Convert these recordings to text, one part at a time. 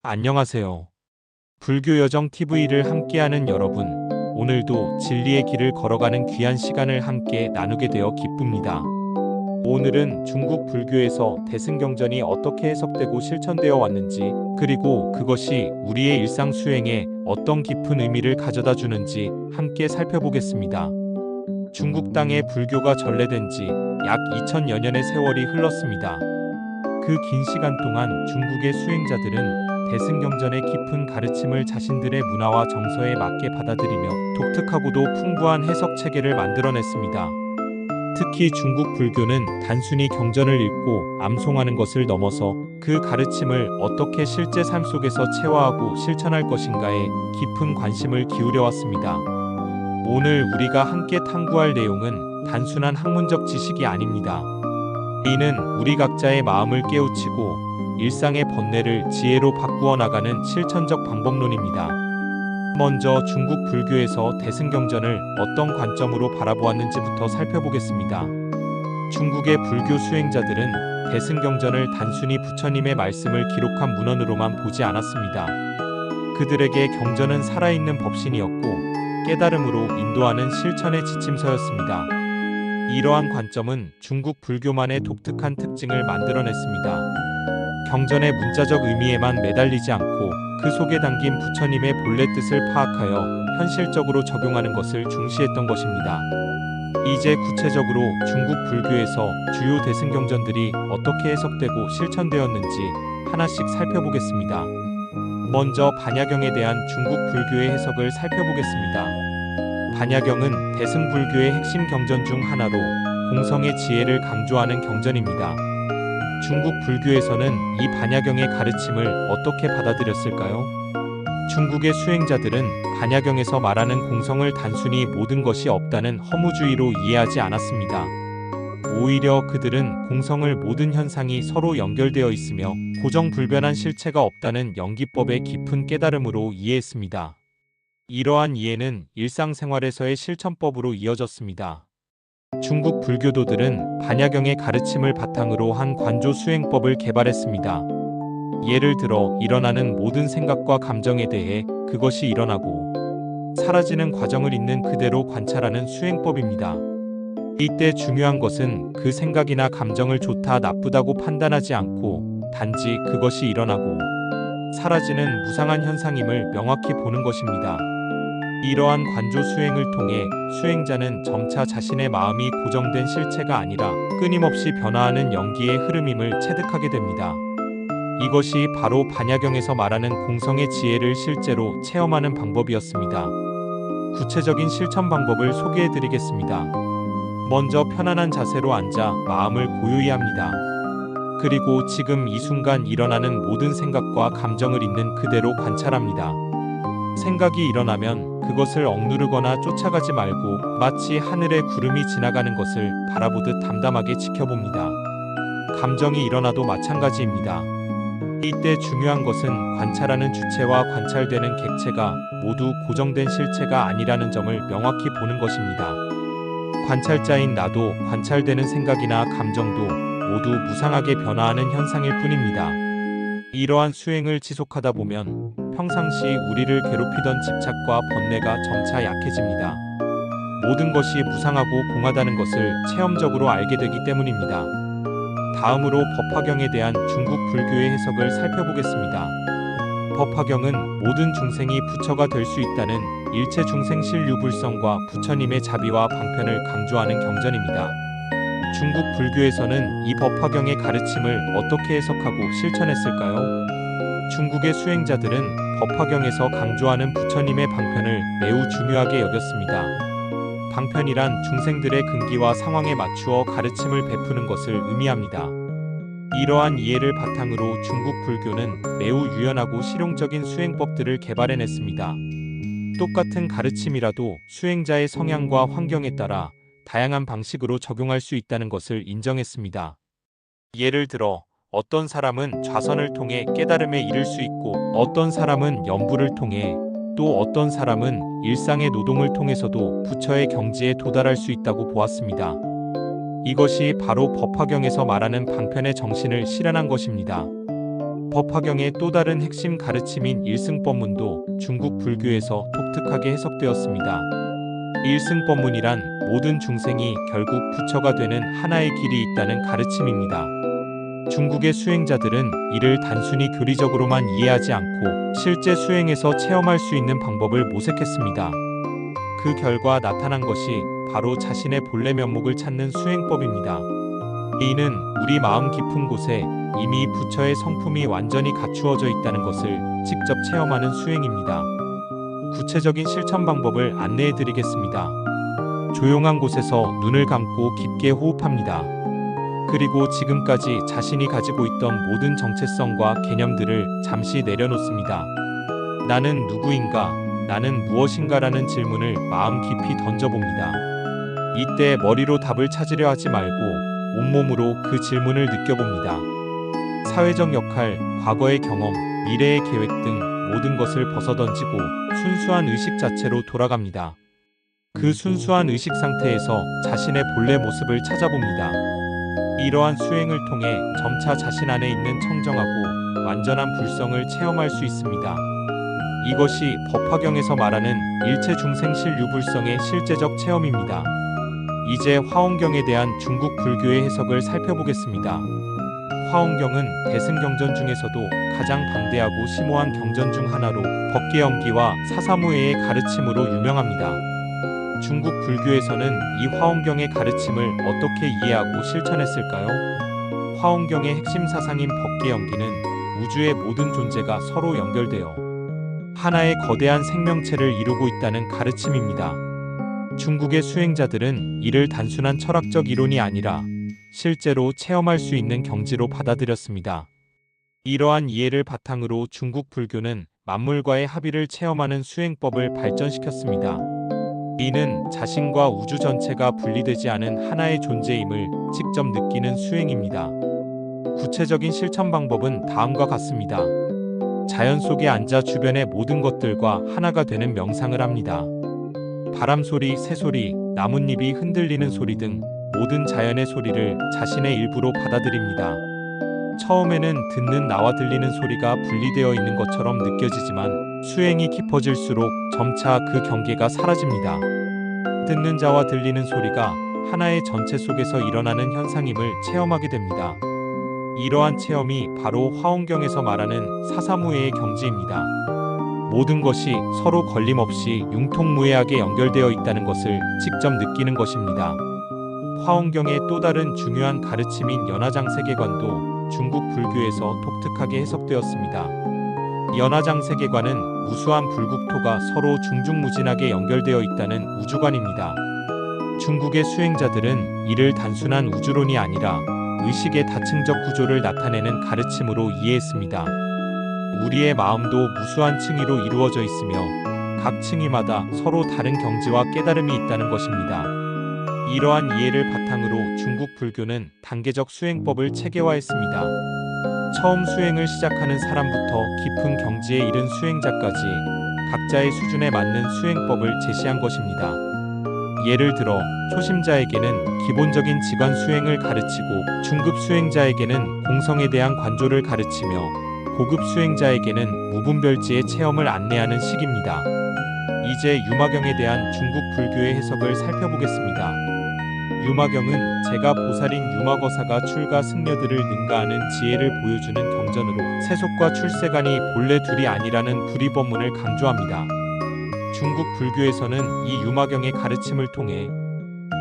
안녕하세요. 불교여정 TV를 함께하는 여러분, 오늘도 진리의 길을 걸어가는 귀한 시간을 함께 나누게 되어 기쁩니다. 오늘은 중국 불교에서 대승경전이 어떻게 해석되고 실천되어 왔는지, 그리고 그것이 우리의 일상 수행에 어떤 깊은 의미를 가져다 주는지 함께 살펴보겠습니다. 중국 땅에 불교가 전래된 지 약 2000여 년의 세월이 흘렀습니다. 그 긴 시간 동안 중국의 수행자들은 대승경전의 깊은 가르침을 자신들의 문화와 정서에 맞게 받아들이며 독특하고도 풍부한 해석 체계를 만들어냈습니다. 특히 중국 불교는 단순히 경전을 읽고 암송하는 것을 넘어서 그 가르침을 어떻게 실제 삶 속에서 체화하고 실천할 것인가에 깊은 관심을 기울여 왔습니다. 오늘 우리가 함께 탐구할 내용은 단순한 학문적 지식이 아닙니다. 이는 우리 각자의 마음을 깨우치고 일상의 번뇌를 지혜로 바꾸어 나가는 실천적 방법론입니다. 먼저 중국 불교에서 대승경전을 어떤 관점으로 바라보았는지부터 살펴보겠습니다. 중국의 불교 수행자들은 대승경전을 단순히 부처님의 말씀을 기록한 문헌으로만 보지 않았습니다. 그들에게 경전은 살아있는 법신이었고 깨달음으로 인도하는 실천의 지침서였습니다. 이러한 관점은 중국 불교만의 독특한 특징을 만들어냈습니다. 경전의 문자적 의미에만 매달리지 않고 그 속에 담긴 부처님의 본래 뜻을 파악하여 현실적으로 적용하는 것을 중시했던 것입니다. 이제 구체적으로 중국 불교에서 주요 대승경전들이 어떻게 해석되고 실천되었는지 하나씩 살펴보겠습니다. 먼저 반야경에 대한 중국 불교의 해석을 살펴보겠습니다. 반야경은 대승불교의 핵심 경전 중 하나로 공성의 지혜를 강조하는 경전입니다. 중국 불교에서는 이 반야경의 가르침을 어떻게 받아들였을까요? 중국의 수행자들은 반야경에서 말하는 공성을 단순히 모든 것이 없다는 허무주의로 이해하지 않았습니다. 오히려 그들은 공성을 모든 현상이 서로 연결되어 있으며 고정불변한 실체가 없다는 연기법의 깊은 깨달음으로 이해했습니다. 이러한 이해는 일상생활에서의 실천법으로 이어졌습니다. 중국 불교도들은 반야경의 가르침을 바탕으로 한 관조 수행법을 개발했습니다. 예를 들어 일어나는 모든 생각과 감정에 대해 그것이 일어나고 사라지는 과정을 있는 그대로 관찰하는 수행법입니다. 이때 중요한 것은 그 생각이나 감정을 좋다 나쁘다고 판단하지 않고 단지 그것이 일어나고 사라지는 무상한 현상임을 명확히 보는 것입니다. 이러한 관조 수행을 통해 수행자는 점차 자신의 마음이 고정된 실체가 아니라 끊임없이 변화하는 연기의 흐름임을 체득하게 됩니다. 이것이 바로 반야경에서 말하는 공성의 지혜를 실제로 체험하는 방법이었습니다. 구체적인 실천 방법을 소개해드리겠습니다. 먼저 편안한 자세로 앉아 마음을 고요히 합니다. 그리고 지금 이 순간 일어나는 모든 생각과 감정을 있는 그대로 관찰합니다. 생각이 일어나면 그것을 억누르거나 쫓아가지 말고 마치 하늘에 구름이 지나가는 것을 바라보듯 담담하게 지켜봅니다. 감정이 일어나도 마찬가지입니다. 이때 중요한 것은 관찰하는 주체와 관찰되는 객체가 모두 고정된 실체가 아니라는 점을 명확히 보는 것입니다. 관찰자인 나도 관찰되는 생각이나 감정도 모두 무상하게 변화하는 현상일 뿐입니다. 이러한 수행을 지속하다 보면 평상시 우리를 괴롭히던 집착과 번뇌가 점차 약해집니다. 모든 것이 무상하고 공하다는 것을 체험적으로 알게 되기 때문입니다. 다음으로 법화경에 대한 중국 불교의 해석을 살펴보겠습니다. 법화경은 모든 중생이 부처가 될 수 있다는 일체 중생 실유불성과 부처님의 자비와 방편을 강조하는 경전입니다. 중국 불교에서는 이 법화경의 가르침을 어떻게 해석하고 실천했을까요? 중국의 수행자들은 법화경에서 강조하는 부처님의 방편을 매우 중요하게 여겼습니다. 방편이란 중생들의 근기와 상황에 맞추어 가르침을 베푸는 것을 의미합니다. 이러한 이해를 바탕으로 중국 불교는 매우 유연하고 실용적인 수행법들을 개발해냈습니다. 똑같은 가르침이라도 수행자의 성향과 환경에 따라 다양한 방식으로 적용할 수 있다는 것을 인정했습니다. 예를 들어 어떤 사람은 좌선을 통해 깨달음에 이를 수 있고 어떤 사람은 연부를 통해 또 어떤 사람은 일상의 노동을 통해서도 부처의 경지에 도달할 수 있다고 보았습니다. 이것이 바로 법화경에서 말하는 방편의 정신을 실현한 것입니다. 법화경의 또 다른 핵심 가르침인 일승법문도 중국 불교에서 독특하게 해석되었습니다. 일승법문이란 모든 중생이 결국 부처가 되는 하나의 길이 있다는 가르침입니다. 중국의 수행자들은 이를 단순히 교리적으로만 이해하지 않고 실제 수행에서 체험할 수 있는 방법을 모색했습니다. 그 결과 나타난 것이 바로 자신의 본래 면목을 찾는 수행법입니다. 이는 우리 마음 깊은 곳에 이미 부처의 성품이 완전히 갖추어져 있다는 것을 직접 체험하는 수행입니다. 구체적인 실천 방법을 안내해 드리겠습니다. 조용한 곳에서 눈을 감고 깊게 호흡합니다. 그리고 지금까지 자신이 가지고 있던 모든 정체성과 개념들을 잠시 내려놓습니다. 나는 누구인가? 나는 무엇인가라는 질문을 마음 깊이 던져봅니다. 이때 머리로 답을 찾으려 하지 말고 온몸으로 그 질문을 느껴봅니다. 사회적 역할, 과거의 경험, 미래의 계획 등 모든 것을 벗어던지고 순수한 의식 자체로 돌아갑니다. 그 순수한 의식 상태에서 자신의 본래 모습을 찾아봅니다. 이러한 수행을 통해 점차 자신 안에 있는 청정하고 완전한 불성을 체험할 수 있습니다. 이것이 법화경에서 말하는 일체 중생실 유불성의 실제적 체험입니다. 이제 화엄경에 대한 중국 불교의 해석을 살펴보겠습니다. 화엄경은 대승경전 중에서도 가장 방대하고 심오한 경전 중 하나로 법계연기와 사사무예의 가르침으로 유명합니다. 중국 불교에서는 이 화엄경의 가르침을 어떻게 이해하고 실천했을까요? 화엄경의 핵심 사상인 법계연기는 우주의 모든 존재가 서로 연결되어 하나의 거대한 생명체를 이루고 있다는 가르침입니다. 중국의 수행자들은 이를 단순한 철학적 이론이 아니라 실제로 체험할 수 있는 경지로 받아들였습니다. 이러한 이해를 바탕으로 중국 불교는 만물과의 합의를 체험하는 수행법을 발전시켰습니다. 이는 자신과 우주 전체가 분리되지 않은 하나의 존재임을 직접 느끼는 수행입니다. 구체적인 실천 방법은 다음과 같습니다. 자연 속에 앉아 주변의 모든 것들과 하나가 되는 명상을 합니다. 바람 소리, 새 소리, 나뭇잎이 흔들리는 소리 등 모든 자연의 소리를 자신의 일부로 받아들입니다. 처음에는 듣는 나와 들리는 소리가 분리되어 있는 것처럼 느껴지지만 수행이 깊어질수록 점차 그 경계가 사라집니다. 듣는 자와 들리는 소리가 하나의 전체 속에서 일어나는 현상임을 체험하게 됩니다. 이러한 체험이 바로 화엄경에서 말하는 사사무예의 경지입니다. 모든 것이 서로 걸림없이 융통무예하게 연결되어 있다는 것을 직접 느끼는 것입니다. 화엄경의 또 다른 중요한 가르침인 연화장 세계관도 중국 불교에서 독특하게 해석되었습니다. 연화장 세계관은 무수한 불국토가 서로 중중무진하게 연결되어 있다는 우주관입니다. 중국의 수행자들은 이를 단순한 우주론이 아니라 의식의 다층적 구조를 나타내는 가르침으로 이해했습니다. 우리의 마음도 무수한 층위로 이루어져 있으며 각 층위마다 서로 다른 경지와 깨달음이 있다는 것입니다. 이러한 이해를 바탕으로 중국 불교는 단계적 수행법을 체계화했습니다. 처음 수행을 시작하는 사람부터 깊은 경지에 이른 수행자까지 각자의 수준에 맞는 수행법을 제시한 것입니다. 예를 들어 초심자에게는 기본적인 지관 수행을 가르치고 중급 수행자에게는 공성에 대한 관조를 가르치며 고급 수행자에게는 무분별지의 체험을 안내하는 식입니다. 이제 유마경에 대한 중국 불교의 해석을 살펴보겠습니다. 유마경은 제가 보살인 유마거사가 출가 승려들을 능가하는 지혜를 보여주는 경전으로 세속과 출세간이 본래 둘이 아니라는 불의법문을 강조합니다. 중국 불교에서는 이 유마경의 가르침을 통해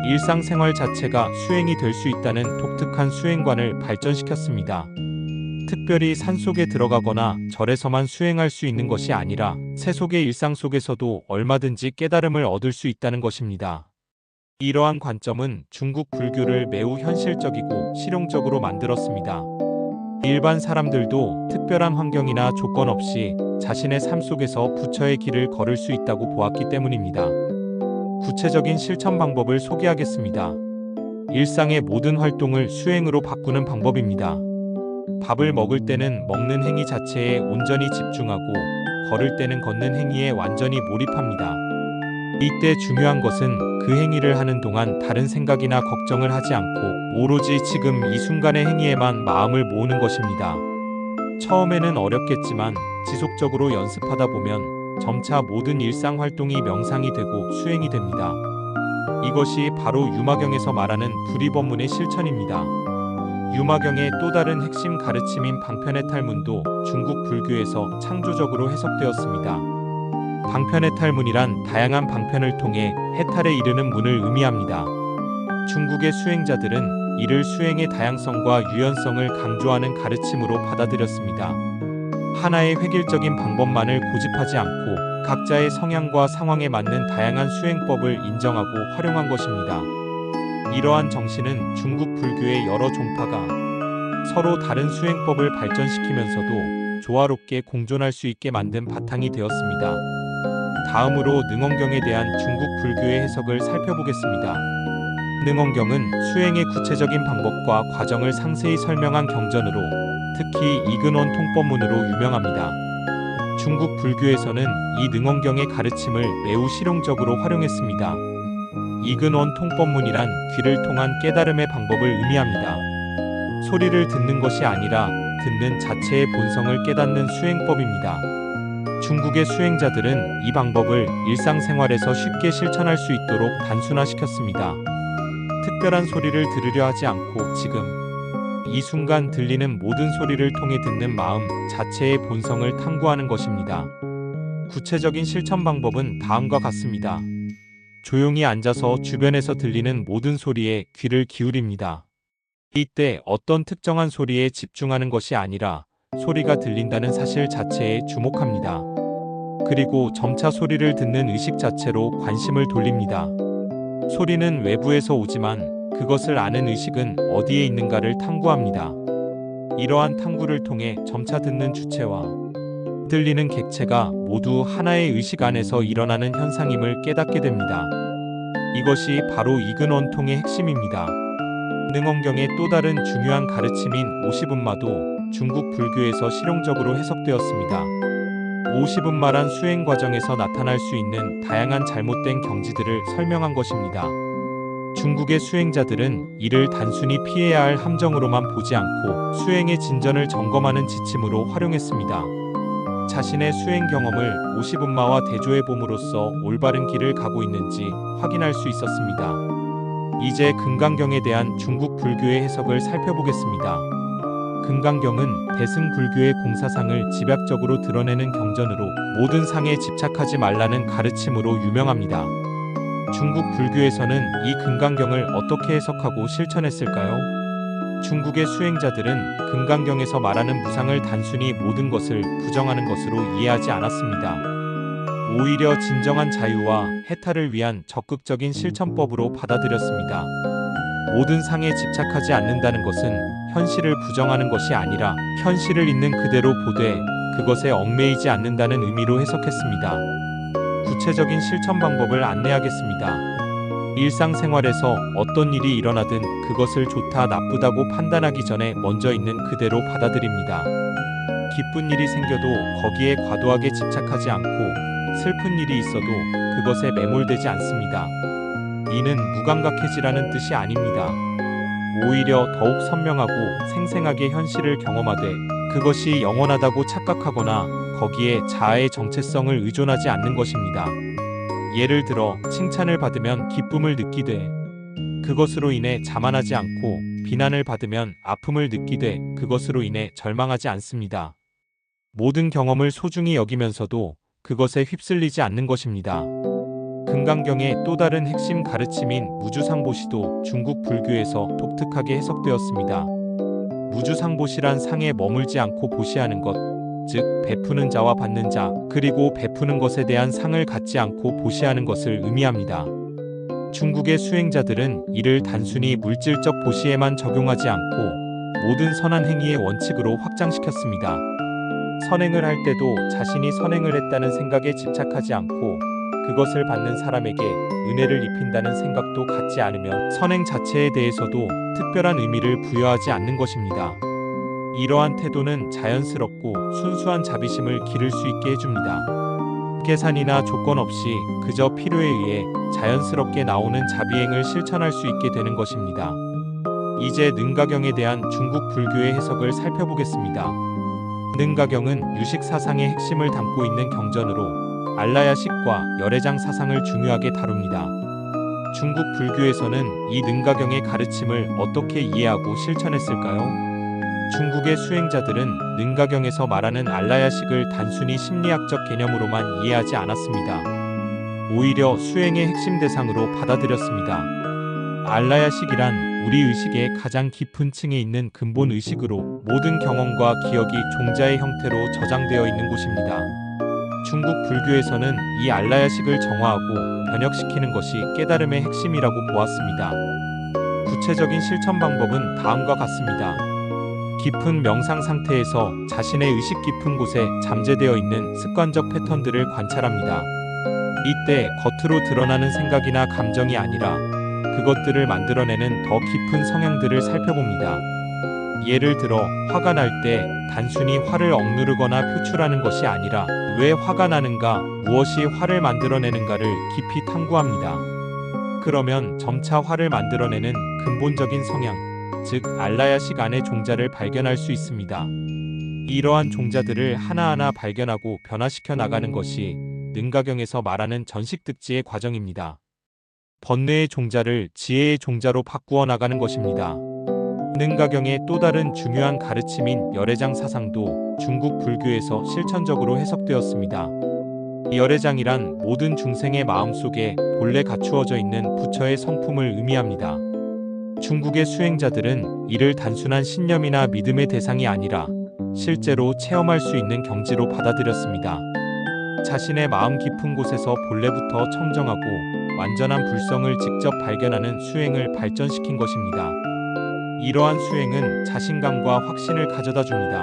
일상생활 자체가 수행이 될 수 있다는 독특한 수행관을 발전시켰습니다. 특별히 산속에 들어가거나 절에서만 수행할 수 있는 것이 아니라 세속의 일상 속에서도 얼마든지 깨달음을 얻을 수 있다는 것입니다. 이러한 관점은 중국 불교를 매우 현실적이고 실용적으로 만들었습니다. 일반 사람들도 특별한 환경이나 조건 없이 자신의 삶 속에서 부처의 길을 걸을 수 있다고 보았기 때문입니다. 구체적인 실천 방법을 소개하겠습니다. 일상의 모든 활동을 수행으로 바꾸는 방법입니다. 밥을 먹을 때는 먹는 행위 자체에 온전히 집중하고 걸을 때는 걷는 행위에 완전히 몰입합니다. 이때 중요한 것은 그 행위를 하는 동안 다른 생각이나 걱정을 하지 않고 오로지 지금 이 순간의 행위에만 마음을 모으는 것입니다. 처음에는 어렵겠지만 지속적으로 연습하다 보면 점차 모든 일상 활동이 명상이 되고 수행이 됩니다. 이것이 바로 유마경에서 말하는 불이법문의 실천입니다. 유마경의 또 다른 핵심 가르침인 방편해탈문도 중국 불교에서 창조적으로 해석되었습니다. 방편해탈문이란 다양한 방편을 통해 해탈에 이르는 문을 의미합니다. 중국의 수행자들은 이를 수행의 다양성과 유연성을 강조하는 가르침으로 받아들였습니다. 하나의 획일적인 방법만을 고집하지 않고 각자의 성향과 상황에 맞는 다양한 수행법을 인정하고 활용한 것입니다. 이러한 정신은 중국 불교의 여러 종파가 서로 다른 수행법을 발전시키면서도 조화롭게 공존할 수 있게 만든 바탕이 되었습니다. 다음으로 능엄경에 대한 중국 불교의 해석을 살펴보겠습니다. 능엄경은 수행의 구체적인 방법과 과정을 상세히 설명한 경전으로 특히 이근원 통법문으로 유명합니다. 중국 불교에서는 이 능엄경의 가르침을 매우 실용적으로 활용했습니다. 이근원 통법문이란 귀를 통한 깨달음의 방법을 의미합니다. 소리를 듣는 것이 아니라 듣는 자체의 본성을 깨닫는 수행법입니다. 중국의 수행자들은 이 방법을 일상생활에서 쉽게 실천할 수 있도록 단순화시켰습니다. 특별한 소리를 들으려 하지 않고 지금 이 순간 들리는 모든 소리를 통해 듣는 마음 자체의 본성을 탐구하는 것입니다. 구체적인 실천 방법은 다음과 같습니다. 조용히 앉아서 주변에서 들리는 모든 소리에 귀를 기울입니다. 이때 어떤 특정한 소리에 집중하는 것이 아니라 소리가 들린다는 사실 자체에 주목합니다. 그리고 점차 소리를 듣는 의식 자체로 관심을 돌립니다. 소리는 외부에서 오지만 그것을 아는 의식은 어디에 있는가를 탐구합니다. 이러한 탐구를 통해 점차 듣는 주체와 들리는 객체가 모두 하나의 의식 안에서 일어나는 현상임을 깨닫게 됩니다. 이것이 바로 이근원통의 핵심입니다. 능엄경의 또 다른 중요한 가르침인 오시분마도 중국 불교에서 실용적으로 해석되었습니다. 오시분마란 수행 과정에서 나타날 수 있는 다양한 잘못된 경지들을 설명한 것입니다. 중국의 수행자들은 이를 단순히 피해야 할 함정으로만 보지 않고 수행의 진전을 점검하는 지침으로 활용했습니다. 자신의 수행 경험을 오시분마와 대조해 봄으로써 올바른 길을 가고 있는지 확인할 수 있었습니다. 이제 금강경에 대한 중국 불교의 해석을 살펴보겠습니다. 금강경은 대승불교의 공사상을 집약적으로 드러내는 경전으로 모든 상에 집착하지 말라는 가르침으로 유명합니다. 중국 불교에서는 이 금강경을 어떻게 해석하고 실천했을까요? 중국의 수행자들은 금강경에서 말하는 무상을 단순히 모든 것을 부정하는 것으로 이해하지 않았습니다. 오히려 진정한 자유와 해탈을 위한 적극적인 실천법으로 받아들였습니다. 모든 상에 집착하지 않는다는 것은 현실을 부정하는 것이 아니라 현실을 있는 그대로 보되 그것에 얽매이지 않는다는 의미로 해석했습니다. 구체적인 실천 방법을 안내하겠습니다. 일상생활에서 어떤 일이 일어나든 그것을 좋다 나쁘다고 판단하기 전에 먼저 있는 그대로 받아들입니다. 기쁜 일이 생겨도 거기에 과도하게 집착하지 않고 슬픈 일이 있어도 그것에 매몰되지 않습니다. 이는 무감각해지라는 뜻이 아닙니다. 오히려 더욱 선명하고 생생하게 현실을 경험하되 그것이 영원하다고 착각하거나 거기에 자아의 정체성을 의존하지 않는 것입니다. 예를 들어 칭찬을 받으면 기쁨을 느끼되 그것으로 인해 자만하지 않고 비난을 받으면 아픔을 느끼되 그것으로 인해 절망하지 않습니다. 모든 경험을 소중히 여기면서도 그것에 휩쓸리지 않는 것입니다. 금강경의 또 다른 핵심 가르침인 무주상보시도 중국 불교에서 독특하게 해석되었습니다. 무주상보시란 상에 머물지 않고 보시하는 것, 즉 베푸는 자와 받는 자, 그리고 베푸는 것에 대한 상을 갖지 않고 보시하는 것을 의미합니다. 중국의 수행자들은 이를 단순히 물질적 보시에만 적용하지 않고 모든 선한 행위의 원칙으로 확장시켰습니다. 선행을 할 때도 자신이 선행을 했다는 생각에 집착하지 않고 그것을 받는 사람에게 은혜를 입힌다는 생각도 갖지 않으면 선행 자체에 대해서도 특별한 의미를 부여하지 않는 것입니다. 이러한 태도는 자연스럽고 순수한 자비심을 기를 수 있게 해줍니다. 계산이나 조건 없이 그저 필요에 의해 자연스럽게 나오는 자비행을 실천할 수 있게 되는 것입니다. 이제 능가경에 대한 중국 불교의 해석을 살펴보겠습니다. 능가경은 유식 사상의 핵심을 담고 있는 경전으로 알라야식과 열애장 사상을 중요하게 다룹니다. 중국 불교에서는 이 능가경의 가르침을 어떻게 이해하고 실천했을까요? 중국의 수행자들은 능가경에서 말하는 알라야식을 단순히 심리학적 개념으로만 이해하지 않았습니다. 오히려 수행의 핵심 대상으로 받아들였습니다. 알라야식이란 우리 의식의 가장 깊은 층에 있는 근본 의식으로 모든 경험과 기억이 종자의 형태로 저장되어 있는 곳입니다. 중국 불교에서는 이 알라야식을 정화하고 변혁시키는 것이 깨달음의 핵심이라고 보았습니다. 구체적인 실천 방법은 다음과 같습니다. 깊은 명상 상태에서 자신의 의식 깊은 곳에 잠재되어 있는 습관적 패턴들을 관찰합니다. 이때 겉으로 드러나는 생각이나 감정이 아니라 그것들을 만들어내는 더 깊은 성향들을 살펴봅니다. 예를 들어 화가 날 때 단순히 화를 억누르거나 표출하는 것이 아니라 왜 화가 나는가, 무엇이 화를 만들어내는가를 깊이 탐구합니다. 그러면 점차 화를 만들어내는 근본적인 성향, 즉 알라야식 안의 종자를 발견할 수 있습니다. 이러한 종자들을 하나하나 발견하고 변화시켜 나가는 것이 능가경에서 말하는 전식득지의 과정입니다. 번뇌의 종자를 지혜의 종자로 바꾸어 나가는 것입니다. 능가경의 또 다른 중요한 가르침인 열애장 사상도 중국 불교에서 실천적으로 해석되었습니다. 열애장이란 모든 중생의 마음속에 본래 갖추어져 있는 부처의 성품을 의미합니다. 중국의 수행자들은 이를 단순한 신념이나 믿음의 대상이 아니라 실제로 체험할 수 있는 경지로 받아들였습니다. 자신의 마음 깊은 곳에서 본래부터 청정하고 완전한 불성을 직접 발견하는 수행을 발전시킨 것입니다. 이러한 수행은 자신감과 확신을 가져다 줍니다.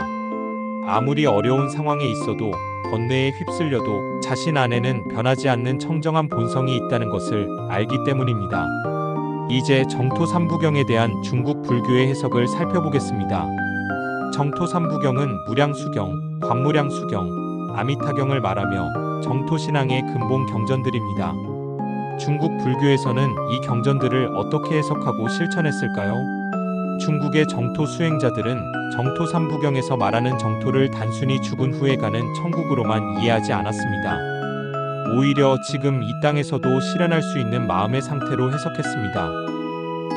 아무리 어려운 상황에 있어도 번뇌에 휩쓸려도 자신 안에는 변하지 않는 청정한 본성이 있다는 것을 알기 때문입니다. 이제 정토삼부경에 대한 중국 불교의 해석을 살펴보겠습니다. 정토삼부경은 무량수경, 관무량수경, 아미타경을 말하며 정토신앙의 근본 경전들입니다. 중국 불교에서는 이 경전들을 어떻게 해석하고 실천했을까요? 중국의 정토 수행자들은 정토삼부경에서 말하는 정토를 단순히 죽은 후에 가는 천국으로만 이해하지 않았습니다. 오히려 지금 이 땅에서도 실현할 수 있는 마음의 상태로 해석했습니다.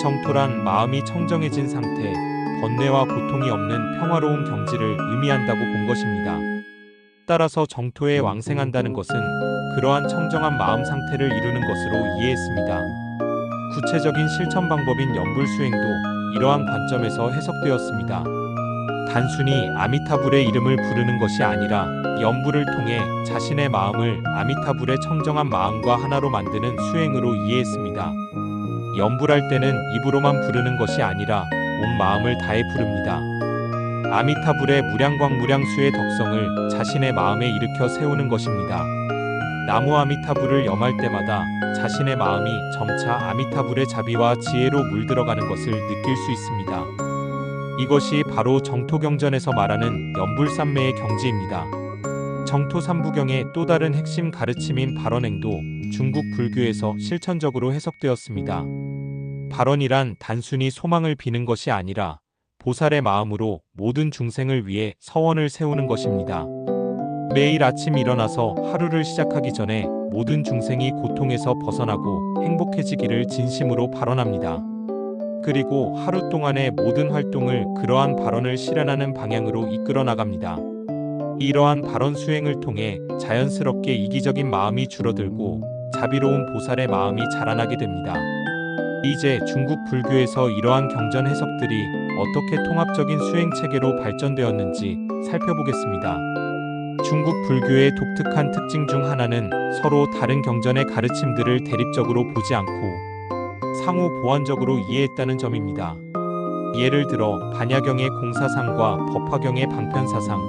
정토란 마음이 청정해진 상태, 번뇌와 고통이 없는 평화로운 경지를 의미한다고 본 것입니다. 따라서 정토에 왕생한다는 것은 그러한 청정한 마음 상태를 이루는 것으로 이해했습니다. 구체적인 실천 방법인 연불수행도 이러한 관점에서 해석되었습니다. 단순히 아미타불의 이름을 부르는 것이 아니라 연불을 통해 자신의 마음을 아미타불의 청정한 마음과 하나로 만드는 수행으로 이해했습니다. 연불할 때는 입으로만 부르는 것이 아니라 온 마음을 다해 부릅니다. 아미타불의 무량광 무량수의 덕성을 자신의 마음에 일으켜 세우는 것입니다. 나무 아미타불을 염할 때마다 자신의 마음이 점차 아미타불의 자비와 지혜로 물들어가는 것을 느낄 수 있습니다. 이것이 바로 정토경전에서 말하는 연불삼매의 경지입니다. 정토삼부경의 또 다른 핵심 가르침인 발언행도 중국 불교에서 실천적으로 해석되었습니다. 발언이란 단순히 소망을 비는 것이 아니라 보살의 마음으로 모든 중생을 위해 서원을 세우는 것입니다. 매일 아침 일어나서 하루를 시작하기 전에 모든 중생이 고통에서 벗어나고 행복해지기를 진심으로 발언합니다. 그리고 하루 동안의 모든 활동을 그러한 발언을 실현하는 방향으로 이끌어 나갑니다. 이러한 발언 수행을 통해 자연스럽게 이기적인 마음이 줄어들고 자비로운 보살의 마음이 자라나게 됩니다. 이제 중국 불교에서 이러한 경전 해석들이 어떻게 통합적인 수행 체계로 발전되었는지 살펴보겠습니다. 중국 불교의 독특한 특징 중 하나는 서로 다른 경전의 가르침들을 대립적으로 보지 않고 상호 보완적으로 이해했다는 점입니다. 예를 들어 반야경의 공사상과 법화경의 방편사상,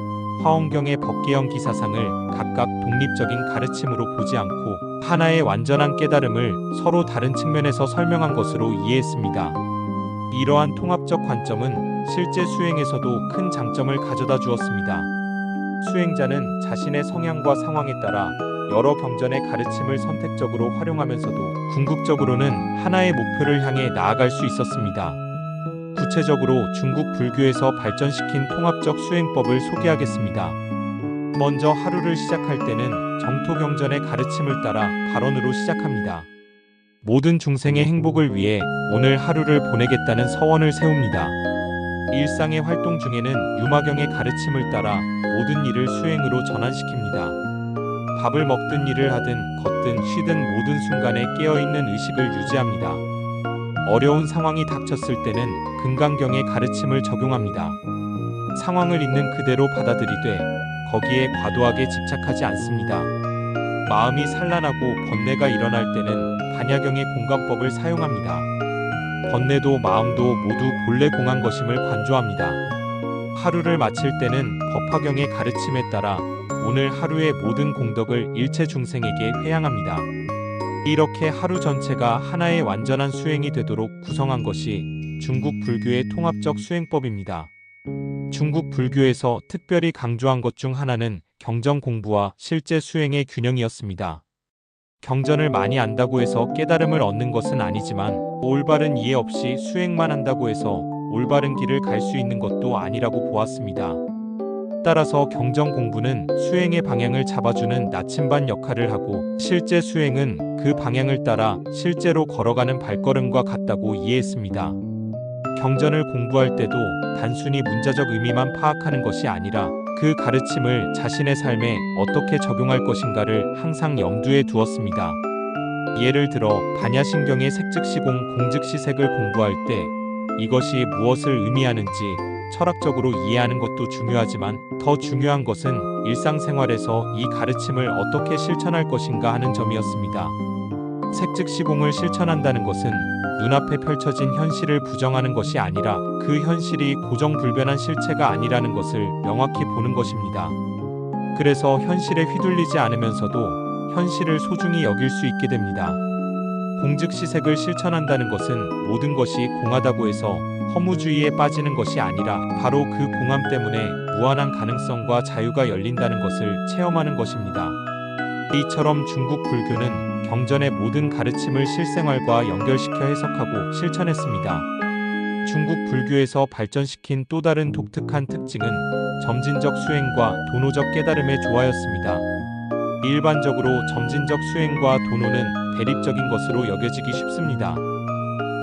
화엄경의 법계영 기사상을 각각 독립적인 가르침으로 보지 않고 하나의 완전한 깨달음을 서로 다른 측면에서 설명한 것으로 이해했습니다. 이러한 통합적 관점은 실제 수행에서도 큰 장점을 가져다 주었습니다. 수행자는 자신의 성향과 상황에 따라 여러 경전의 가르침을 선택적으로 활용하면서도 궁극적으로는 하나의 목표를 향해 나아갈 수 있었습니다. 구체적으로 중국 불교에서 발전시킨 통합적 수행법을 소개하겠습니다. 먼저 하루를 시작할 때는 정토경전의 가르침을 따라 발언으로 시작합니다. 모든 중생의 행복을 위해 오늘 하루를 보내겠다는 서원을 세웁니다. 일상의 활동 중에는 유마경의 가르침을 따라 모든 일을 수행으로 전환시킵니다. 밥을 먹든 일을 하든 걷든 쉬든 모든 순간에 깨어있는 의식을 유지합니다. 어려운 상황이 닥쳤을 때는 금강경의 가르침을 적용합니다. 상황을 있는 그대로 받아들이되 거기에 과도하게 집착하지 않습니다. 마음이 산란하고 번뇌가 일어날 때는 반야경의 공감법을 사용합니다. 번뇌도 마음도 모두 본래 공한 것임을 관조합니다. 하루를 마칠 때는 법화경의 가르침에 따라 오늘 하루의 모든 공덕을 일체 중생에게 회양합니다. 이렇게 하루 전체가 하나의 완전한 수행이 되도록 구성한 것이 중국 불교의 통합적 수행법입니다. 중국 불교에서 특별히 강조한 것 중 하나는 경전 공부와 실제 수행의 균형이었습니다. 경전을 많이 안다고 해서 깨달음을 얻는 것은 아니지만 올바른 이해 없이 수행만 한다고 해서 올바른 길을 갈 수 있는 것도 아니라고 보았습니다. 따라서 경전 공부는 수행의 방향을 잡아주는 나침반 역할을 하고 실제 수행은 그 방향을 따라 실제로 걸어가는 발걸음과 같다고 이해했습니다. 경전을 공부할 때도 단순히 문자적 의미만 파악하는 것이 아니라 그 가르침을 자신의 삶에 어떻게 적용할 것인가를 항상 염두에 두었습니다. 예를 들어 반야신경의 색즉시공 공즉시색을 공부할 때 이것이 무엇을 의미하는지 철학적으로 이해하는 것도 중요하지만 더 중요한 것은 일상생활에서 이 가르침을 어떻게 실천할 것인가 하는 점이었습니다. 색즉시공을 실천한다는 것은 눈앞에 펼쳐진 현실을 부정하는 것이 아니라 그 현실이 고정불변한 실체가 아니라는 것을 명확히 보는 것입니다. 그래서 현실에 휘둘리지 않으면서도 현실을 소중히 여길 수 있게 됩니다. 공즉시색을 실천한다는 것은 모든 것이 공하다고 해서 허무주의에 빠지는 것이 아니라 바로 그 공함 때문에 무한한 가능성과 자유가 열린다는 것을 체험하는 것입니다. 이처럼 중국 불교는 경전의 모든 가르침을 실생활과 연결시켜 해석하고 실천했습니다. 중국 불교에서 발전시킨 또 다른 독특한 특징은 점진적 수행과 도노적 깨달음의 조화였습니다. 일반적으로 점진적 수행과 도노는 대립적인 것으로 여겨지기 쉽습니다.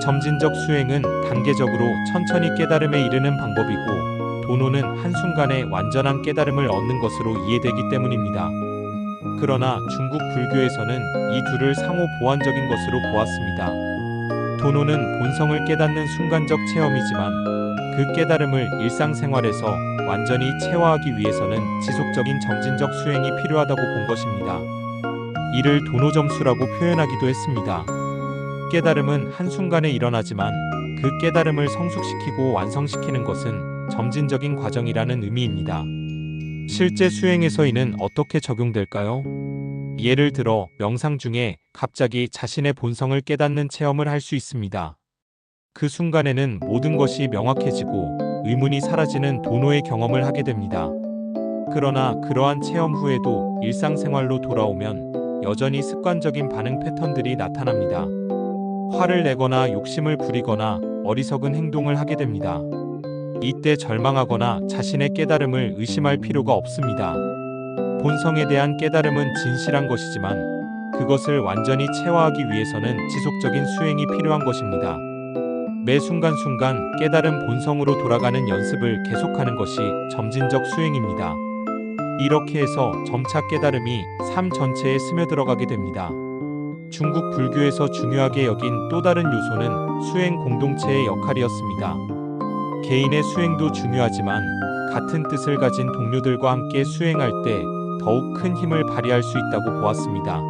점진적 수행은 단계적으로 천천히 깨달음에 이르는 방법이고 도노는 한순간에 완전한 깨달음을 얻는 것으로 이해되기 때문입니다. 그러나 중국 불교에서는 이 둘을 상호 보완적인 것으로 보았습니다. 도노는 본성을 깨닫는 순간적 체험이지만 그 깨달음을 일상생활에서 완전히 체화하기 위해서는 지속적인 점진적 수행이 필요하다고 본 것입니다. 이를 도노점수라고 표현하기도 했습니다. 깨달음은 한순간에 일어나지만 그 깨달음을 성숙시키고 완성시키는 것은 점진적인 과정이라는 의미입니다. 실제 수행에서 이는 어떻게 적용될까요? 예를 들어 명상 중에 갑자기 자신의 본성을 깨닫는 체험을 할 수 있습니다. 그 순간에는 모든 것이 명확해지고 의문이 사라지는 도노의 경험을 하게 됩니다. 그러나 그러한 체험 후에도 일상생활로 돌아오면 여전히 습관적인 반응 패턴들이 나타납니다. 화를 내거나 욕심을 부리거나 어리석은 행동을 하게 됩니다. 이때 절망하거나 자신의 깨달음을 의심할 필요가 없습니다. 본성에 대한 깨달음은 진실한 것이지만 그것을 완전히 체화하기 위해서는 지속적인 수행이 필요한 것입니다. 매 순간순간 깨달음 본성으로 돌아가는 연습을 계속하는 것이 점진적 수행입니다. 이렇게 해서 점차 깨달음이 삶 전체에 스며들어가게 됩니다. 중국 불교에서 중요하게 여긴 또 다른 요소는 수행 공동체의 역할이었습니다. 개인의 수행도 중요하지만 같은 뜻을 가진 동료들과 함께 수행할 때 더욱 큰 힘을 발휘할 수 있다고 보았습니다.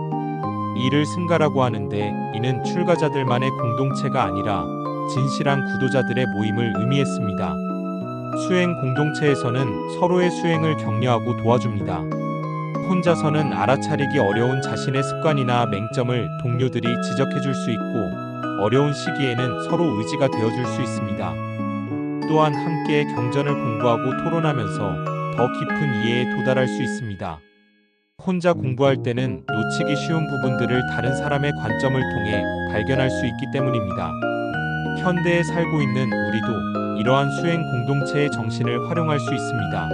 이를 승가라고 하는데 이는 출가자들만의 공동체가 아니라 진실한 구도자들의 모임을 의미했습니다. 수행 공동체에서는 서로의 수행을 격려하고 도와줍니다. 혼자서는 알아차리기 어려운 자신의 습관이나 맹점을 동료들이 지적해줄 수 있고 어려운 시기에는 서로 의지가 되어줄 수 있습니다. 또한 함께 경전을 공부하고 토론하면서 더 깊은 이해에 도달할 수 있습니다. 혼자 공부할 때는 놓치기 쉬운 부분들을 다른 사람의 관점을 통해 발견할 수 있기 때문입니다. 현대에 살고 있는 우리도 이러한 수행 공동체의 정신을 활용할 수 있습니다.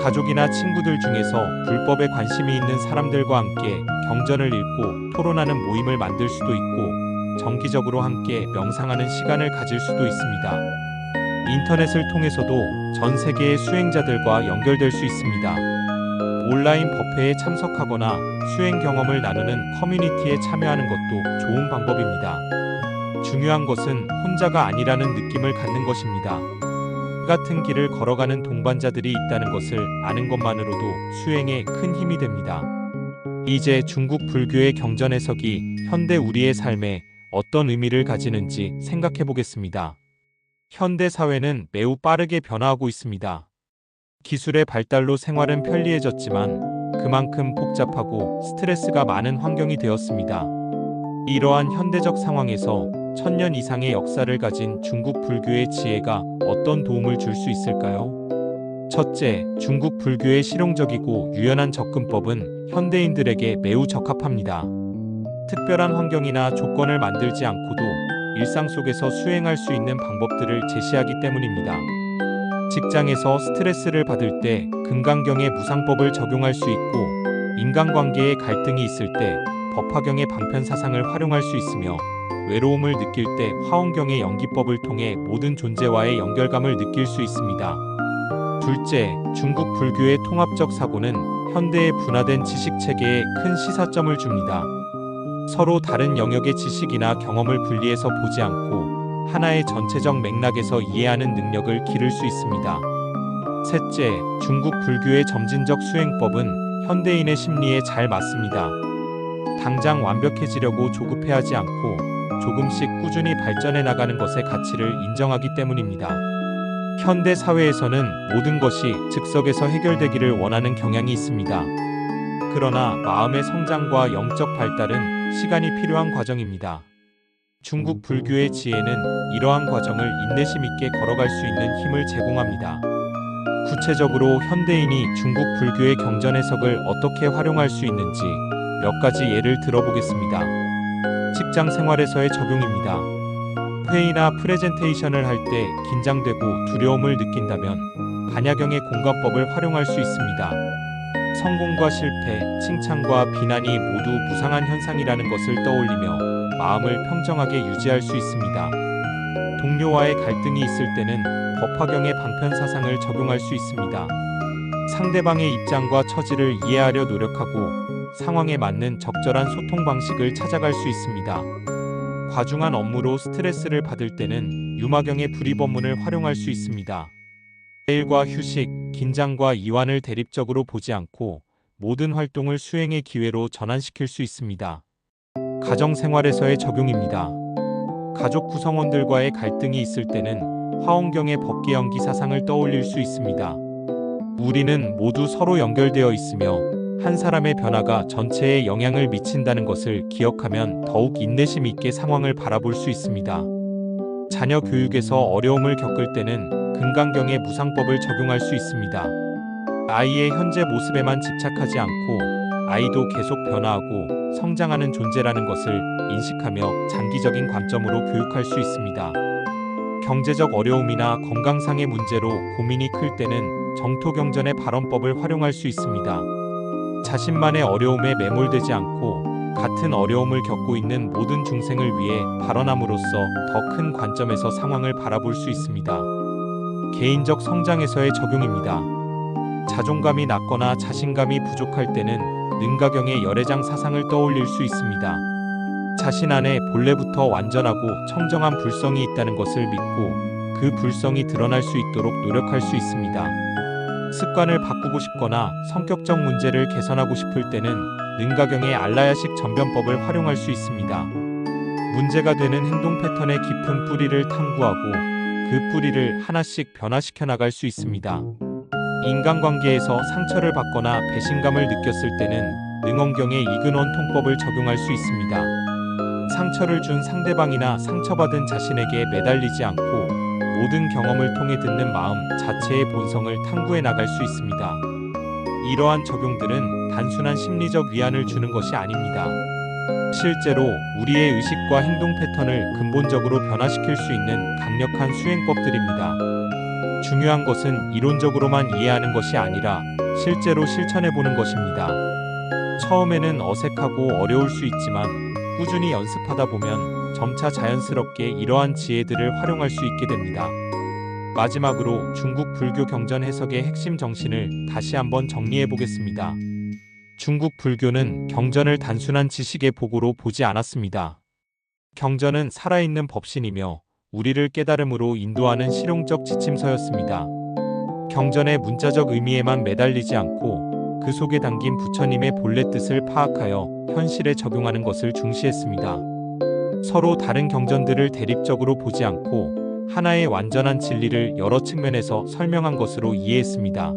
가족이나 친구들 중에서 불법에 관심이 있는 사람들과 함께 경전을 읽고 토론하는 모임을 만들 수도 있고, 정기적으로 함께 명상하는 시간을 가질 수도 있습니다. 인터넷을 통해서도 전 세계의 수행자들과 연결될 수 있습니다. 온라인 법회에 참석하거나 수행 경험을 나누는 커뮤니티에 참여하는 것도 좋은 방법입니다. 중요한 것은 혼자가 아니라는 느낌을 갖는 것입니다. 같은 길을 걸어가는 동반자들이 있다는 것을 아는 것만으로도 수행에 큰 힘이 됩니다. 이제 중국 불교의 경전 해석이 현대 우리의 삶에 어떤 의미를 가지는지 생각해 보겠습니다. 현대 사회는 매우 빠르게 변화하고 있습니다. 기술의 발달로 생활은 편리해졌지만 그만큼 복잡하고 스트레스가 많은 환경이 되었습니다. 이러한 현대적 상황에서 1000년 이상의 역사를 가진 중국 불교의 지혜가 어떤 도움을 줄 수 있을까요? 첫째, 중국 불교의 실용적이고 유연한 접근법은 현대인들에게 매우 적합합니다. 특별한 환경이나 조건을 만들지 않고도 일상 속에서 수행할 수 있는 방법들을 제시하기 때문입니다. 직장에서 스트레스를 받을 때 금강경의 무상법을 적용할 수 있고, 인간관계에 갈등이 있을 때 법화경의 방편사상을 활용할 수 있으며, 외로움을 느낄 때 화엄경의 연기법을 통해 모든 존재와의 연결감을 느낄 수 있습니다. 둘째, 중국 불교의 통합적 사고는 현대의 분화된 지식체계에 큰 시사점을 줍니다. 서로 다른 영역의 지식이나 경험을 분리해서 보지 않고 하나의 전체적 맥락에서 이해하는 능력을 기를 수 있습니다. 셋째, 중국 불교의 점진적 수행법은 현대인의 심리에 잘 맞습니다. 당장 완벽해지려고 조급해하지 않고 조금씩 꾸준히 발전해 나가는 것의 가치를 인정하기 때문입니다. 현대 사회에서는 모든 것이 즉석에서 해결되기를 원하는 경향이 있습니다. 그러나 마음의 성장과 영적 발달은 시간이 필요한 과정입니다. 중국 불교의 지혜는 이러한 과정을 인내심 있게 걸어갈 수 있는 힘을 제공합니다. 구체적으로 현대인이 중국 불교의 경전 해석을 어떻게 활용할 수 있는지 몇 가지 예를 들어보겠습니다. 직장 생활에서의 적용입니다. 회의나 프레젠테이션을 할 때 긴장되고 두려움을 느낀다면 반야경의 공감법을 활용할 수 있습니다. 성공과 실패, 칭찬과 비난이 모두 무상한 현상이라는 것을 떠올리며 마음을 평정하게 유지할 수 있습니다. 동료와의 갈등이 있을 때는 법화경의 방편사상을 적용할 수 있습니다. 상대방의 입장과 처지를 이해하려 노력하고 상황에 맞는 적절한 소통 방식을 찾아갈 수 있습니다. 과중한 업무로 스트레스를 받을 때는 유마경의 불이법문을 활용할 수 있습니다. 일과 휴식, 긴장과 이완을 대립적으로 보지 않고 모든 활동을 수행의 기회로 전환시킬 수 있습니다. 가정생활에서의 적용입니다. 가족 구성원들과의 갈등이 있을 때는 화엄경의 법계연기 사상을 떠올릴 수 있습니다. 우리는 모두 서로 연결되어 있으며 한 사람의 변화가 전체에 영향을 미친다는 것을 기억하면 더욱 인내심 있게 상황을 바라볼 수 있습니다. 자녀 교육에서 어려움을 겪을 때는 금강경의 무상법을 적용할 수 있습니다. 아이의 현재 모습에만 집착하지 않고 아이도 계속 변화하고 성장하는 존재라는 것을 인식하며 장기적인 관점으로 교육할 수 있습니다. 경제적 어려움이나 건강상의 문제로 고민이 클 때는 정토경전의 발언법을 활용할 수 있습니다. 자신만의 어려움에 매몰되지 않고 같은 어려움을 겪고 있는 모든 중생을 위해 발언함으로써 더 큰 관점에서 상황을 바라볼 수 있습니다. 개인적 성장에서의 적용입니다. 자존감이 낮거나 자신감이 부족할 때는 능가경의 열애장 사상을 떠올릴 수 있습니다. 자신 안에 본래부터 완전하고 청정한 불성이 있다는 것을 믿고 그 불성이 드러날 수 있도록 노력할 수 있습니다. 습관을 바꾸고 싶거나 성격적 문제를 개선하고 싶을 때는 능가경의 알라야식 전변법을 활용할 수 있습니다. 문제가 되는 행동 패턴의 깊은 뿌리를 탐구하고 그 뿌리를 하나씩 변화시켜 나갈 수 있습니다. 인간관계에서 상처를 받거나 배신감을 느꼈을 때는 능엄경의 이근원 통법을 적용할 수 있습니다. 상처를 준 상대방이나 상처받은 자신에게 매달리지 않고 모든 경험을 통해 듣는 마음 자체의 본성을 탐구해 나갈 수 있습니다. 이러한 적용들은 단순한 심리적 위안을 주는 것이 아닙니다. 실제로 우리의 의식과 행동 패턴을 근본적으로 변화시킬 수 있는 강력한 수행법들입니다. 중요한 것은 이론적으로만 이해하는 것이 아니라 실제로 실천해보는 것입니다. 처음에는 어색하고 어려울 수 있지만 꾸준히 연습하다 보면 점차 자연스럽게 이러한 지혜들을 활용할 수 있게 됩니다. 마지막으로 중국 불교 경전 해석의 핵심 정신을 다시 한번 정리해 보겠습니다. 중국 불교는 경전을 단순한 지식의 보고로 보지 않았습니다. 경전은 살아있는 법신이며 우리를 깨달음으로 인도하는 실용적 지침서였습니다. 경전의 문자적 의미에만 매달리지 않고 그 속에 담긴 부처님의 본래 뜻을 파악하여 현실에 적용하는 것을 중시했습니다. 서로 다른 경전들을 대립적으로 보지 않고 하나의 완전한 진리를 여러 측면에서 설명한 것으로 이해했습니다.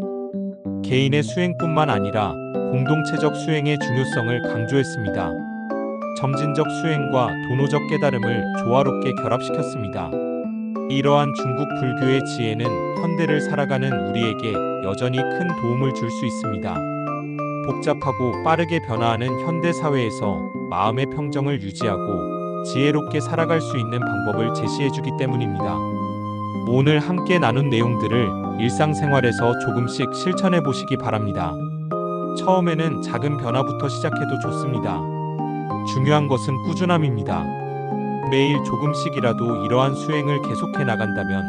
개인의 수행뿐만 아니라 공동체적 수행의 중요성을 강조했습니다. 점진적 수행과 도노적 깨달음을 조화롭게 결합시켰습니다. 이러한 중국 불교의 지혜는 현대를 살아가는 우리에게 여전히 큰 도움을 줄 수 있습니다. 복잡하고 빠르게 변화하는 현대 사회에서 마음의 평정을 유지하고 지혜롭게 살아갈 수 있는 방법을 제시해주기 때문입니다. 오늘 함께 나눈 내용들을 일상생활에서 조금씩 실천해 보시기 바랍니다. 처음에는 작은 변화부터 시작해도 좋습니다. 중요한 것은 꾸준함입니다. 매일 조금씩이라도 이러한 수행을 계속해 나간다면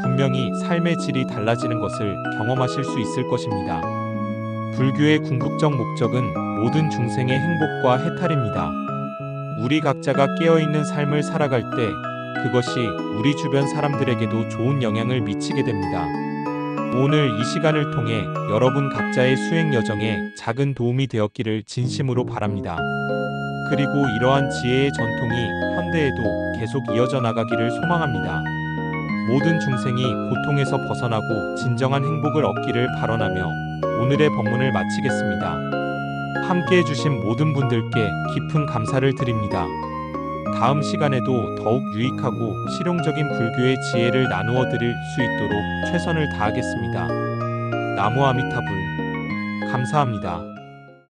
분명히 삶의 질이 달라지는 것을 경험하실 수 있을 것입니다. 불교의 궁극적 목적은 모든 중생의 행복과 해탈입니다. 우리 각자가 깨어있는 삶을 살아갈 때 그것이 우리 주변 사람들에게도 좋은 영향을 미치게 됩니다. 오늘 이 시간을 통해 여러분 각자의 수행 여정에 작은 도움이 되었기를 진심으로 바랍니다. 그리고 이러한 지혜의 전통이 현대에도 계속 이어져 나가기를 소망합니다. 모든 중생이 고통에서 벗어나고 진정한 행복을 얻기를 발언하며 오늘의 법문을 마치겠습니다. 함께 해주신 모든 분들께 깊은 감사를 드립니다. 다음 시간에도 더욱 유익하고 실용적인 불교의 지혜를 나누어 드릴 수 있도록 최선을 다하겠습니다. 나무 아미타불. 감사합니다.